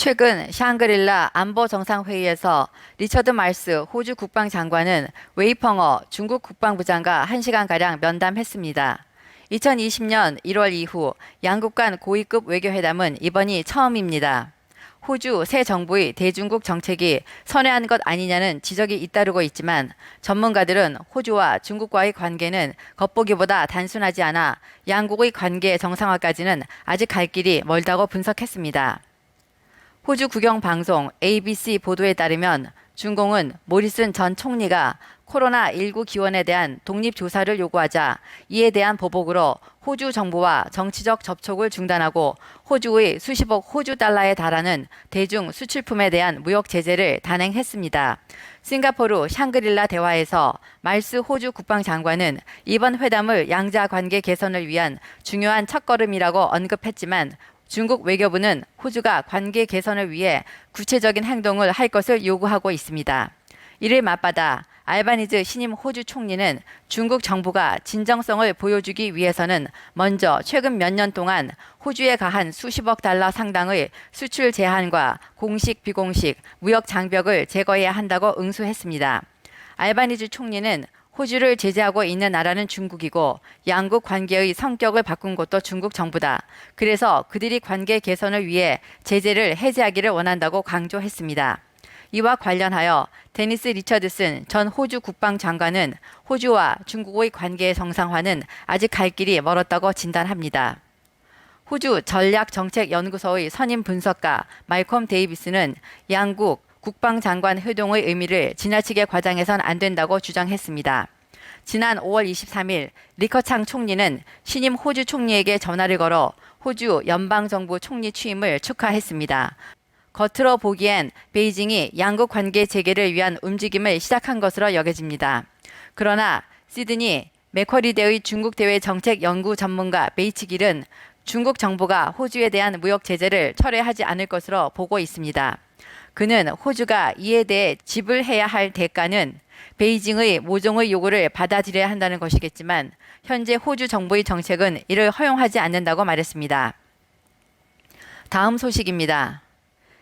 최근 샹그릴라 안보 정상회의에서 리처드 말스 호주 국방장관은 웨이펑어 중국 국방부장과 1시간가량 면담했습니다. 2020년 1월 이후 양국 간 고위급 외교회담은 이번이 처음입니다. 호주 새 정부의 대중국 정책이 선회한 것 아니냐는 지적이 잇따르고 있지만 전문가들은 호주와 중국과의 관계는 겉보기보다 단순하지 않아 양국의 관계 정상화까지는 아직 갈 길이 멀다고 분석했습니다. 호주 국영방송 ABC 보도에 따르면 중공은 모리슨 전 총리가 코로나19 기원에 대한 독립조사를 요구하자 이에 대한 보복으로 호주 정부와 정치적 접촉을 중단하고 호주의 수십억 호주 달러에 달하는 대중 수출품에 대한 무역 제재를 단행했습니다. 싱가포르 샹그릴라 대화에서 말스 호주 국방장관은 이번 회담을 양자 관계 개선을 위한 중요한 첫걸음이라고 언급했지만 중국 외교부는 호주가 관계 개선을 위해 구체적인 행동을 할 것을 요구하고 있습니다. 이를 맞받아 알바니즈 신임 호주 총리는 중국 정부가 진정성을 보여주기 위해서는 먼저 최근 몇 년 동안 호주에 가한 수십억 달러 상당의 수출 제한과 공식 비공식 무역 장벽을 제거해야 한다고 응수했습니다. 알바니즈 총리는 호주를 제재하고 있는 나라는 중국이고 양국 관계의 성격을 바꾼 것도 중국 정부다. 그래서 그들이 관계 개선을 위해 제재를 해제하기를 원한다고 강조했습니다. 이와 관련하여 데니스 리처드슨 전 호주 국방장관은 호주와 중국의 관계 정상화는 아직 갈 길이 멀었다고 진단합니다. 호주 전략정책연구소의 선임 분석가 말콤 데이비스는 양국 국방장관 회동의 의미를 지나치게 과장해선 안 된다고 주장했습니다. 지난 5월 23일 리커창 총리는 신임 호주 총리에게 전화를 걸어 호주 연방정부 총리 취임을 축하했습니다. 겉으로 보기엔 베이징이 양국 관계 재개를 위한 움직임을 시작한 것으로 여겨집니다. 그러나 시드니 맥쿼리대의 중국 대외 정책 연구 전문가 베이치 길은 중국 정부가 호주에 대한 무역 제재를 철회하지 않을 것으로 보고 있습니다. 그는 호주가 이에 대해 지불해야 할 대가는 베이징의 모종의 요구를 받아들여야 한다는 것이겠지만 현재 호주 정부의 정책은 이를 허용하지 않는다고 말했습니다. 다음 소식입니다.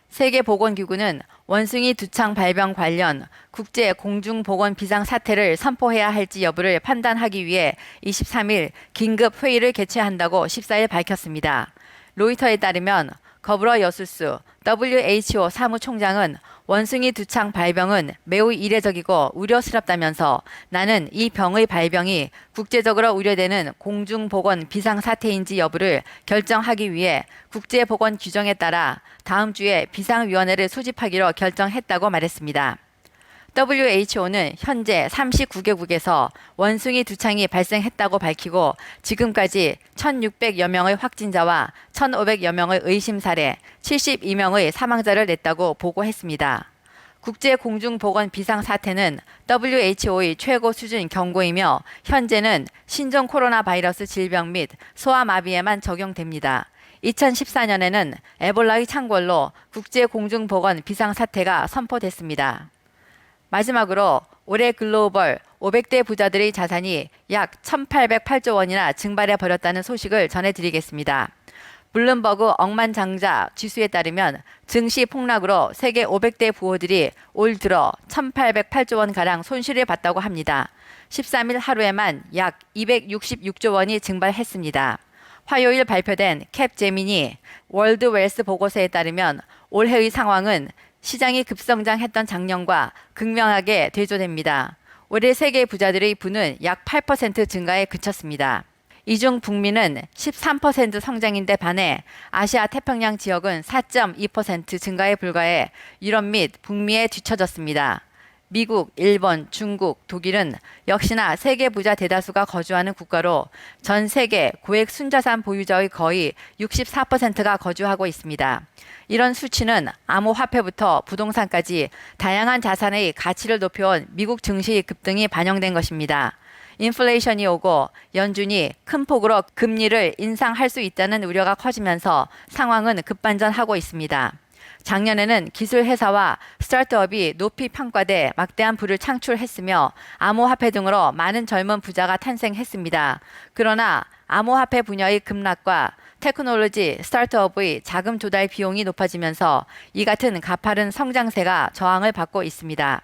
세계보건기구는 원숭이 두창 발병 관련 국제 공중보건 비상사태를 선포해야 할지 여부를 판단하기 위해 23일 긴급 회의를 개최한다고 14일 밝혔습니다. 로이터에 따르면 거브러 여수스 WHO 사무총장은 원숭이 두창 발병은 매우 이례적이고 우려스럽다면서 나는 이 병의 발병이 국제적으로 우려되는 공중보건 비상사태인지 여부를 결정하기 위해 국제보건 규정에 따라 다음 주에 비상위원회를 소집하기로 결정했다고 말했습니다. WHO는 현재 39개국에서 원숭이 두창이 발생했다고 밝히고 지금까지 1,600여 명의 확진자와 1,500여 명의 의심 사례, 72명의 사망자를 냈다고 보고했습니다. 국제공중보건 비상사태는 WHO의 최고 수준 경고이며 현재는 신종 코로나 바이러스 질병 및 소아마비에만 적용됩니다. 2014년에는 에볼라의 창궐로 국제공중보건 비상사태가 선포됐습니다. 마지막으로 올해 글로벌 500대 부자들의 자산이 약 1,808조 원이나 증발해 버렸다는 소식을 전해드리겠습니다. 블룸버그 억만장자 지수에 따르면 증시 폭락으로 세계 500대 부호들이 올 들어 1,808조 원가량 손실을 봤다고 합니다. 13일 하루에만 약 266조 원이 증발했습니다. 화요일 발표된 캡제미니 월드 웰스 보고서에 따르면 올해의 상황은 시장이 급성장했던 작년과 극명하게 대조됩니다. 올해 세계 부자들의 부는 약 8% 증가에 그쳤습니다. 이 중 북미는 13% 성장인데 반해 아시아 태평양 지역은 4.2% 증가에 불과해 유럽 및 북미에 뒤처졌습니다. 미국, 일본, 중국, 독일은 역시나 세계 부자 대다수가 거주하는 국가로 전 세계 고액 순자산 보유자의 거의 64%가 거주하고 있습니다. 이런 수치는 암호화폐부터 부동산까지 다양한 자산의 가치를 높여온 미국 증시 급등이 반영된 것입니다. 인플레이션이 오고 연준이 큰 폭으로 금리를 인상할 수 있다는 우려가 커지면서 상황은 급반전하고 있습니다. 작년에는 기술회사와 스타트업이 높이 평가돼 막대한 부를 창출했으며 암호화폐 등으로 많은 젊은 부자가 탄생했습니다. 그러나 암호화폐 분야의 급락과 테크놀로지 스타트업의 자금 조달 비용이 높아지면서 이 같은 가파른 성장세가 저항을 받고 있습니다.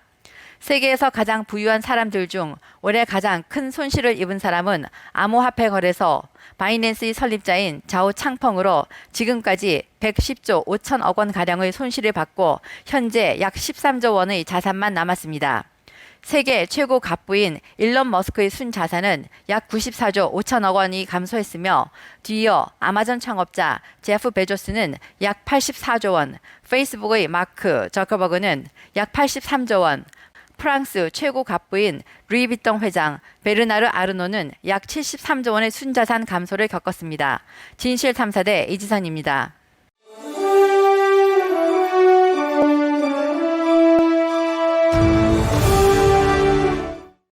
세계에서 가장 부유한 사람들 중 올해 가장 큰 손실을 입은 사람은 암호화폐 거래소 바이낸스의 설립자인 자오 창펑으로 지금까지 110조 5천억 원 가량의 손실을 받고 현재 약 13조 원의 자산만 남았습니다. 세계 최고 갑부인 일론 머스크의 순자산은 약 94조 5천억 원이 감소했으며 뒤이어 아마존 창업자 제프 베조스는 약 84조 원, 페이스북의 마크 저커버그는 약 83조 원, 프랑스 최고 갑부인 루이비통 회장 베르나르 아르노는 약 73조 원의 순자산 감소를 겪었습니다. 진실탐사대 이지선입니다.